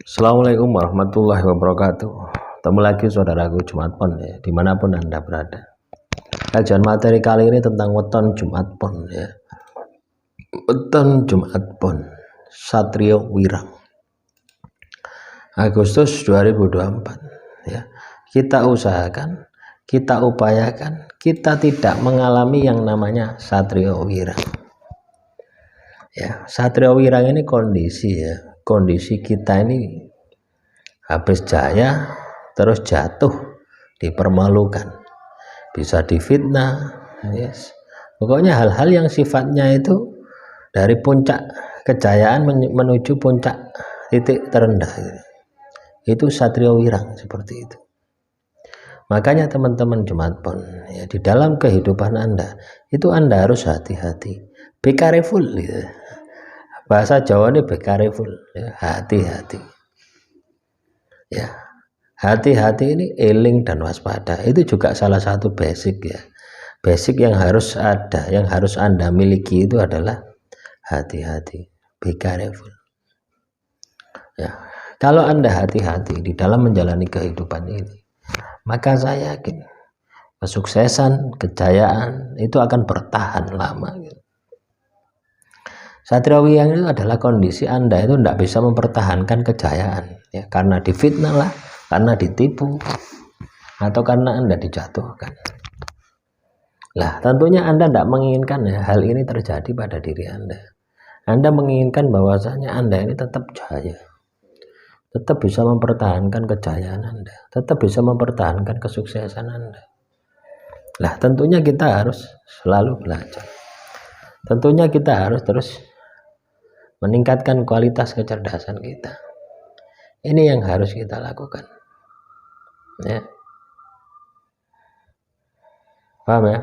Assalamualaikum warahmatullahi wabarakatuh. Ketemu lagi saudaraku Jumat Pon ya, dimanapun Anda berada. Kajian materi kali ini tentang weton Jumat Pon ya. Weton Jumat Pon Satrio Wirang Agustus 2024 ya. Kita usahakan, kita upayakan, kita tidak mengalami yang namanya Satrio Wirang ya. Satrio Wirang ini kondisi ya, kondisi kita ini habis jaya terus jatuh, dipermalukan, bisa difitnah, yes. Pokoknya hal-hal yang sifatnya itu dari puncak kejayaan menuju puncak titik terendah gitu. Itu Satrio Wirang seperti itu. Makanya teman-teman Jumat Pon ya, di dalam kehidupan Anda itu Anda harus hati-hati, be careful gitu. Bahasa Jawa ini be careful ya, hati-hati ya. Hati-hati ini eling dan waspada, itu juga salah satu basic ya. Basic yang harus ada, yang harus Anda miliki itu adalah hati-hati, be careful ya. Kalau Anda hati-hati di dalam menjalani kehidupan ini, maka saya yakin kesuksesan, kejayaan itu akan bertahan lama gitu. Satrio Wirang itu adalah kondisi Anda itu tidak bisa mempertahankan kejayaan ya, karena difitnah lah, karena ditipu, atau karena Anda dijatuhkan. Lah tentunya Anda tidak menginginkan ya, hal ini terjadi pada diri Anda. Anda menginginkan bahwasanya Anda ini tetap jaya, tetap bisa mempertahankan kejayaan Anda, tetap bisa mempertahankan kesuksesan Anda. Lah tentunya kita harus selalu belajar, tentunya kita harus terus meningkatkan kualitas kecerdasan kita. Ini yang harus kita lakukan ya. Paham ya?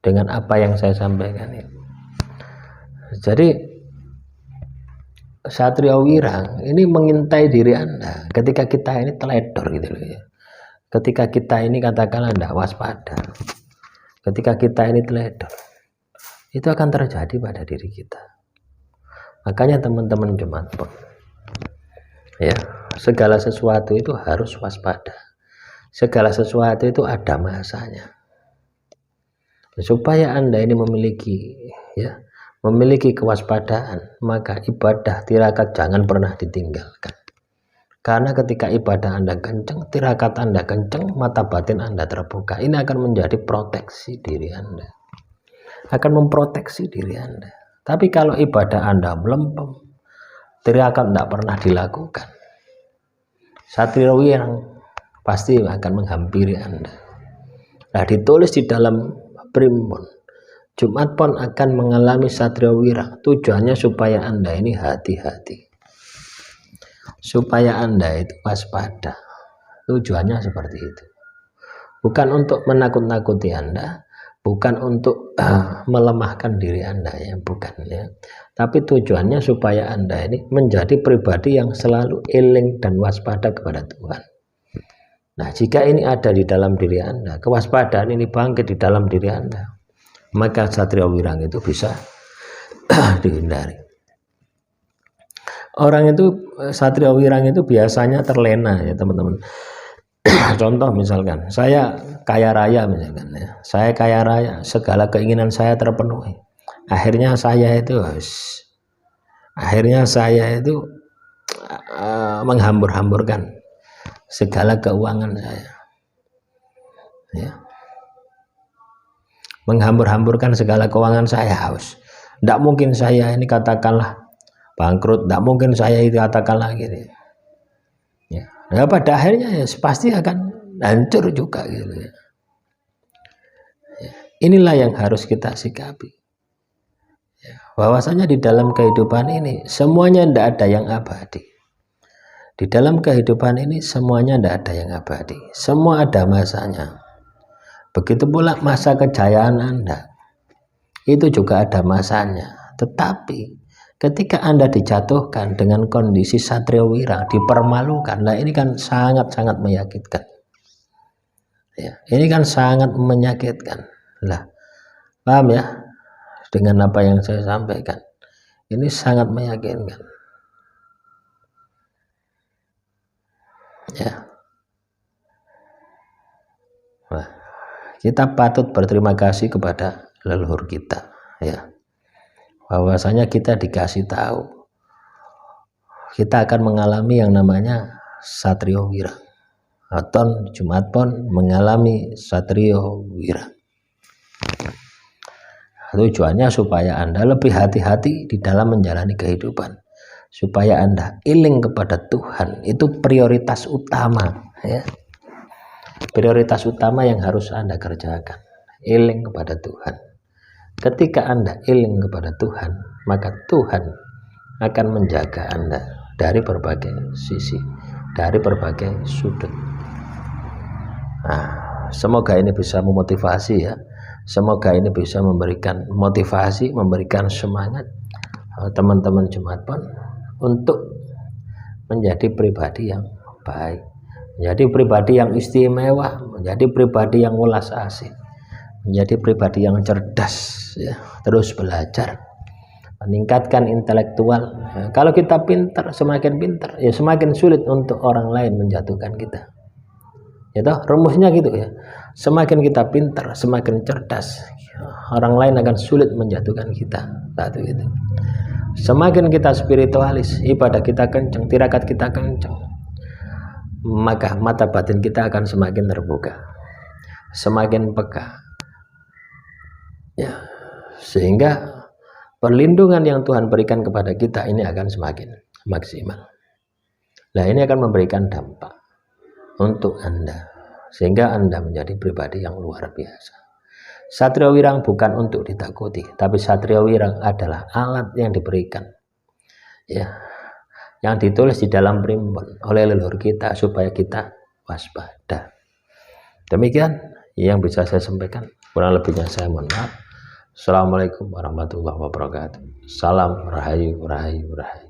Dengan apa yang saya sampaikan ini. Jadi Satrio Wirang ini mengintai diri Anda ketika kita ini teledor gitu loh ya. Ketika kita ini katakanlah tidak waspada, ketika kita ini teledor, itu akan terjadi pada diri kita. Makanya teman-teman Jumat Pon ya, segala sesuatu itu harus waspada, segala sesuatu itu ada masanya. Supaya Anda ini memiliki kewaspadaan, maka ibadah tirakat jangan pernah ditinggalkan. Karena ketika ibadah Anda kencang, tirakat Anda kencang, mata batin Anda terbuka, ini akan menjadi proteksi diri Anda, akan memproteksi diri Anda. Tapi kalau ibadah Anda melempem, tirakat tidak pernah dilakukan, Satrio Wirang pasti akan menghampiri Anda. Nah, ditulis di dalam Primbon, Jumat Pon akan mengalami Satrio Wirang. Tujuannya supaya Anda ini hati-hati, supaya Anda itu waspada. Tujuannya seperti itu. Bukan untuk menakut-nakuti Anda, bukan untuk melemahkan diri Anda ya, bukan ya. Tapi tujuannya supaya Anda ini menjadi pribadi yang selalu eling dan waspada kepada Tuhan. Nah, jika ini ada di dalam diri Anda, kewaspadaan ini bangkit di dalam diri Anda, maka Satrio Wirang itu bisa dihindari. Orang itu, Satrio Wirang itu biasanya terlena ya teman-teman. Contoh misalkan, saya kaya raya misalkan ya, saya kaya raya, segala keinginan saya terpenuhi. Akhirnya saya itu menghambur-hamburkan segala keuangan saya ya. Menghambur-hamburkan segala keuangan saya, tidak mungkin saya ini katakanlah bangkrut, tidak mungkin saya itu katakanlah gitu ya. Nah, pada akhirnya ya pasti akan hancur juga gitu ya. Inilah yang harus kita sikapi ya, bahwasanya di dalam kehidupan ini semuanya tidak ada yang abadi. Di dalam kehidupan ini semuanya tidak ada yang abadi, semua ada masanya. Begitu pula masa kejayaan Anda, itu juga ada masanya. Tetapi ketika Anda dijatuhkan dengan kondisi Satrio Wirang, dipermalukan, nah ini kan sangat-sangat menyakitkan ya, ini kan sangat menyakitkan lah. Paham ya dengan apa yang saya sampaikan? Ini sangat meyakinkan. Ya. Nah, kita patut berterima kasih kepada leluhur kita, ya. Bahwasanya kita dikasih tahu kita akan mengalami yang namanya Satrio Wirang. Atau Jumat Pon mengalami Satrio Wirang. Tujuannya supaya Anda lebih hati-hati di dalam menjalani kehidupan, supaya Anda iling kepada Tuhan. Itu prioritas utama, ya. Prioritas utama yang harus Anda kerjakan, iling kepada Tuhan. Ketika Anda iling kepada Tuhan, maka Tuhan akan menjaga Anda dari berbagai sisi, dari berbagai sudut. Nah, semoga ini bisa memotivasi, ya. Semoga ini bisa memberikan motivasi, memberikan semangat teman-teman Jumat Pon untuk menjadi pribadi yang baik, menjadi pribadi yang istimewa, menjadi pribadi yang ulas asih, menjadi pribadi yang cerdas, ya. Terus belajar, meningkatkan intelektual. Ya, kalau kita pintar, semakin pintar, ya semakin sulit untuk orang lain menjatuhkan kita. Itu rumusnya gitu, ya. Semakin kita pintar, semakin cerdas, orang lain akan sulit menjatuhkan kita. Satu itu. Semakin kita spiritualis, ibadah kita kencang, tirakat kita kencang, maka mata batin kita akan semakin terbuka, semakin peka, ya. Sehingga perlindungan yang Tuhan berikan kepada kita ini akan semakin maksimal. Nah, ini akan memberikan dampak untuk Anda, sehingga Anda menjadi pribadi yang luar biasa. Satrio Wirang bukan untuk ditakuti, tapi Satrio Wirang adalah alat yang diberikan, ya, yang ditulis di dalam primbon oleh leluhur kita supaya kita waspada. Demikian yang bisa saya sampaikan, kurang lebihnya saya mohon maaf. Assalamualaikum warahmatullahi wabarakatuh. Salam rahayu, rahayu, rahayu.